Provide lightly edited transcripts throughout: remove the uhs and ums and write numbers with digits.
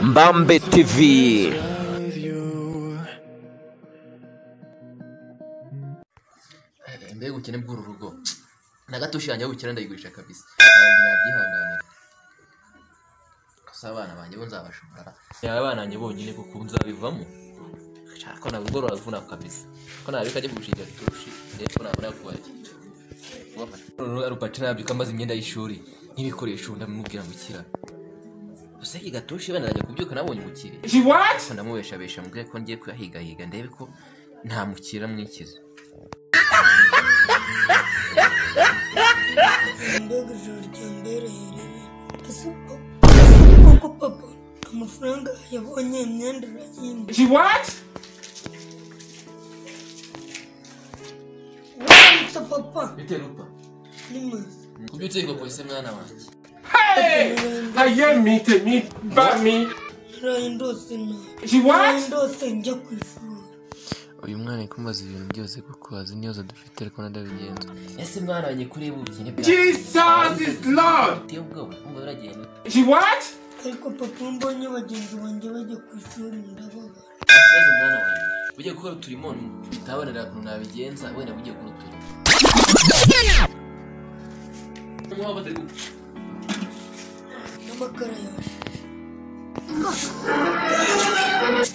Mbambe TV. Mbega ukene bw'uru rugo nagatushanya ubukene ndayigurisha kabisa nabyihanganira abana banjye bo nzabashobora abana banjye bonyine kuko nzabivamo shaka na rugo ruravuna kabisa ko nabika ajye kugushinja turushi ndetse nabona kubaje arupatira nabika amaze imyenda y'ishuri n'ibikoresho ndamubwira ngo kira useki gatushi bana najya kubyuka nabonye umukire ndamubeshabesha mbwe ko ngiye kuyahigahiga ndebe ko nta mukira mwikiza mbega ijoro rya mbere papa amafaranga yabonye imyenda arayimba wamutse papa biterupa nimaze kubyutse yiko kwese mwana wanjye me but me rayindose na rayindose njya ku ishuri uyu mwana ikumaze ibintu byose kuko azi niyoza dufite ariko nadabigenza ese mwana wanjye kuri ubukene bwa Jesus is Lord. Tiyo bwoba umva baragenda ariko papa mbonye bagenzi banjye bajya ku ishuri ndababara ikibazo mwana wanjye ugiye gukora uturimo utabonera ukuntu nabigenza wenda ugiye gukora uturimo n'amakara yaje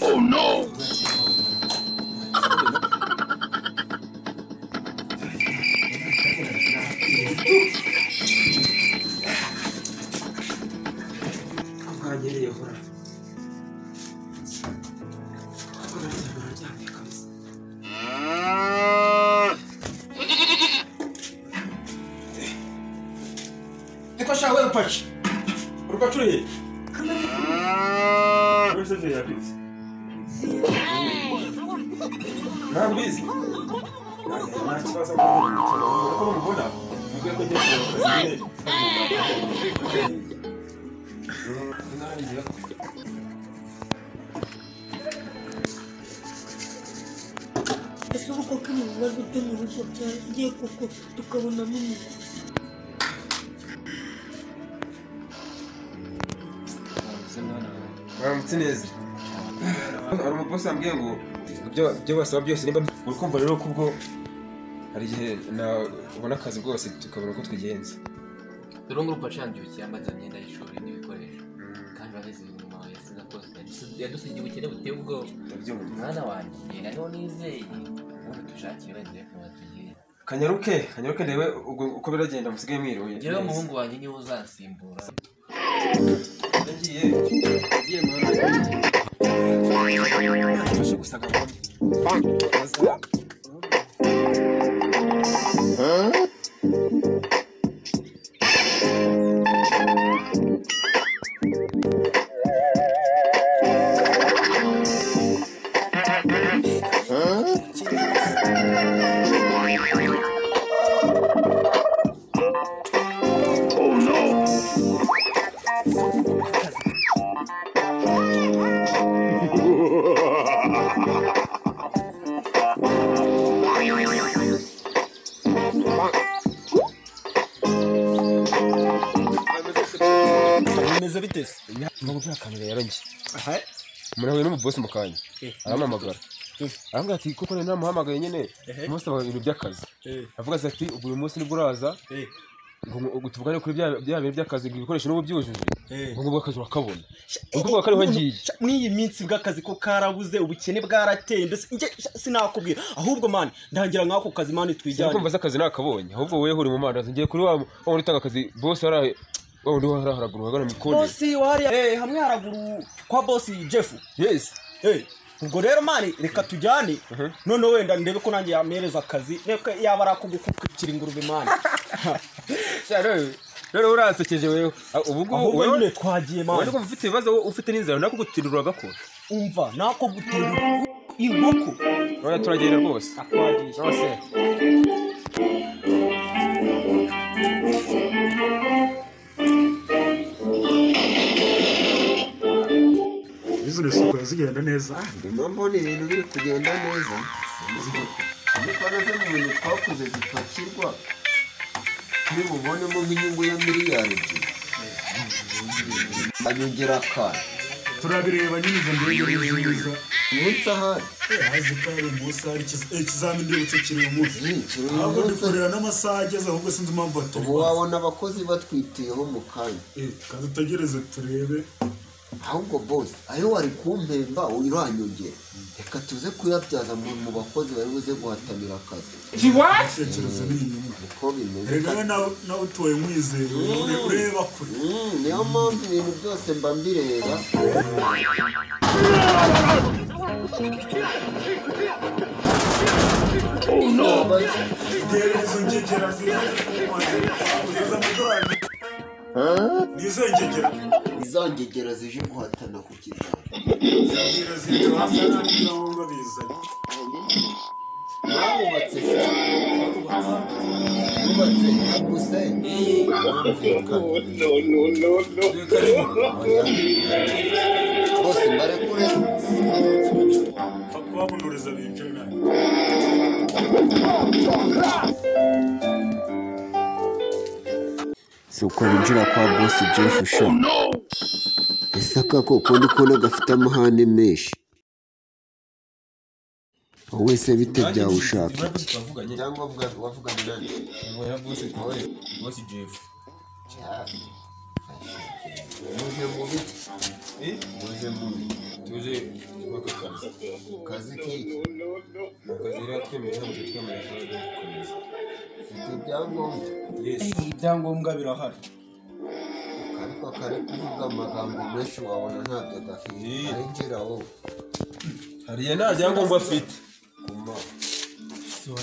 Oh no. Niko shawe rupachi. Rupachuri. Where's the video, please? Please. ese uko kino bibazo byo mu rugo byagiye koko tukabonamo inyungu Mutsineze. Ari umuposa ambwiye ngo byo basaba byose nimba urukumva rero kubwo hari igihe na ubona akazi rwose tukabona ko twigenza. rero ngo rupacanje ukiyambaza imyenda y'ishuri n'ibikoresho kandi bageze inyuma yasize akoze yadusigiye ubukene buteye ubwoba mwana wanjye nariho nizeye ubu dushakire bagiye kubatugira kanyaruke ndebe uko biragenda musigaye mwiruye rero umuhungu wanjye niwe uzansimbura yagiye mwana fashe gusaga Meze bitese ngo byakanira yarangi umuntu we n'umubosi mu kanya aramamagara arambwira ati kuko nari namuhamagaye nyene musaba ibintu by'akazi avuga ati ubu uyu munsi nibwo uraza ngo tuvugane kuri bya bintu by'akazi ibikoresho n'ubu byujuje ngo bw'akazi urakabona ukuvuga ko ariho ngiye mw'iyi minsi bw'akazi ko karabuze ubukene bwarateye mbese nje sinakubwira ahubwo man ndangira nk'ako kazi man twijyane kumva akazi nakabonye ahubwo wewe uri mu mandazi ngiye kuri wa utanga akazi boss arahe wowe ndi haraguru hagana mikode boss wari hamwe haraguru kwa boss Jeff yes ubwo rero mani reka tujyane none wenda ndebe ko nanjye yamereza akazi reka yaba arakugukukira ingurube mani rero urasekeje wewe ubu wewe nyine twagiye mani wari ufite ibibazo ufite n'inzara nako gutirura gakora umva nako gutirura inkoko oya turagenda rwose akwagisha rwose business uko zigenda neza ndimo mbona ibintu biri kugenda neza ariko nazo mu bintu twakoze zipakirwa turi bubonemo nk'inyungu ya miliyari ebyiri anyongera akana turabireba nyine izo ndege nziza umunsi ahari azi ko ari umunsi hari ikizamini ndibutse kiri umunsi ahubwo dukorera n'amasaha ageze ahubwo sinzi impamvu batari ubu wabona abakozi batwitiyeho mu kanya kandi utegereze turebe ahubwo bose ayo wari kumpemba uranyongera reka tuze kuyabyaza mu bakozi bari buze guhatanira akazi tekereza n'inyuma uko bimeze rero nawe utoye mwizero ureba kure niyo mpamvu ibintu byose mba mbireba izo ngegera nizo ngegera izangegera zije guhatana ku kizami wubatse gusa bose mbarekure pfa kubabonureza binjira nawe si uko binjira kwa boss Jeff Shaw ese akakoko ndi kubona gafite amahane menshi wese bite byawe ushaka cyangwa wavuganye nani ngoya boss Jeff muje mu biti muje mu tuje kwaka kazi kiki akazi rero twemera gukomeza ufite ibyangombwa ibyangombwa birahari ariko kari kuvuga amagambo menshi wabona ntabyo gafite arinjira wowe hariya nta byangombwa afite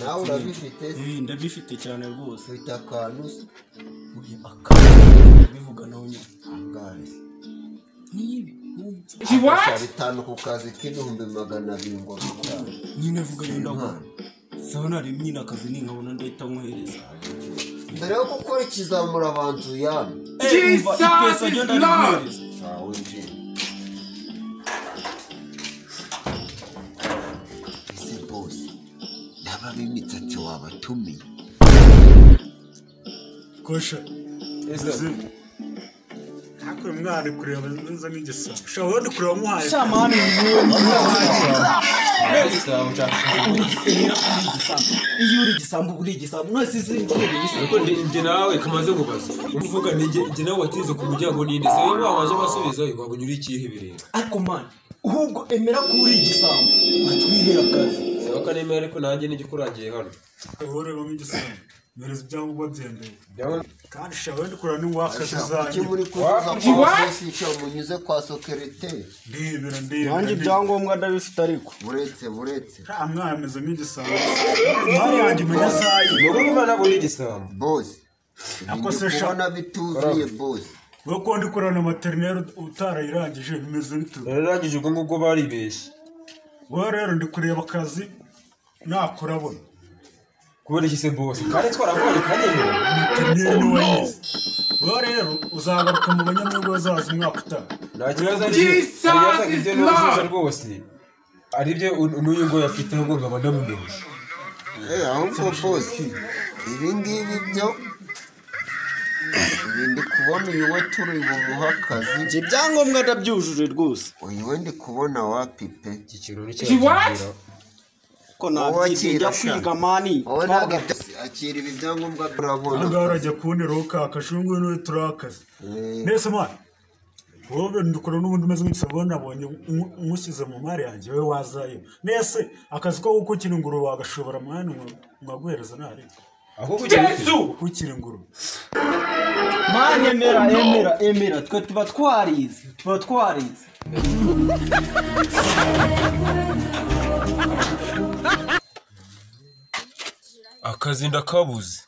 nawe urabifite ndabifite cyane rwose ufite akantu bivuga nawe nyine angahe nibi bitanu ku kazi k'ibihumbi 200 ngo bitanu nyine vuga yenda ngo sawa nari nyine akazi ninkabona ndahita nkohereza mbere yo gukora ikizamura abantu yamwe ipesa genda nkohereza sawa njye ese boss yaba bimitsatsi wabatumiye kosha hakuri mwana kureba nza n'igisa shaho ndi kureba muhaye shamani iyo uri gisambu buri gisambu mwese zinjire ariko ndi nawe kamaze kubaza uvuga njye nawe watize ku muryango ninde se wabaje basubiza ngo nyuri ikihe bireba ariko man ahubwo emera ko uri igisambu atwihera akazi sawa kanemera ariko nanjye n'igikuragiye hano ureba nk'igisambu mereza ibyangombwa byendeye kandi shaho ndi kureba niwakazi zanjye kimuri kuza kwa boss Shaw munyuze kwa secretary ndibera nanjye ibyangombwa ndabifite ariko buretse nta mwana ameze nk'igisambu impari yanjye imenya sayi urumva nabo n'igisambu boss ako se shona bituzuye boss wowe ko ndi kureba na materineri utarayirangije bimeze bituye narangije ubwo ngubwo baribeshye wowe rero ndi kureba akazi nakurabona kubera iki se boss kandi twaravanye kanyemera materineri ni wayize wowe rero uzagaruka mu banyamwuga bazaza umwaka utaha nta kibazo ibyo n'ubujije rwose aribyo n'uyu ngo yafiteho ngo nkaba ndamumenye ahubwo boss ibi ngibi byo ndi kubona uyu we turi bumuha akazi njye ibyangombwa ndabyujuje rwose uyu we ndi kubona wapi pe iki kintu ni cyagira ko nabyiga kwiga mani wowe ntabwo akira ibi byangombwa turabona ahangaha urajya kuboneraho ka kashungu n'uyu turakazi nese mwana wowe ndukora n'ubundi umeze nk'igisabo nabonye umushyize mu mari yanjye wowe wazayo nese akazi ko gukukira ingurube wagashobora mwana mwaguhereza ntari aho gukukira ingurube mani emera twe tuba twarize akazi ndakabuze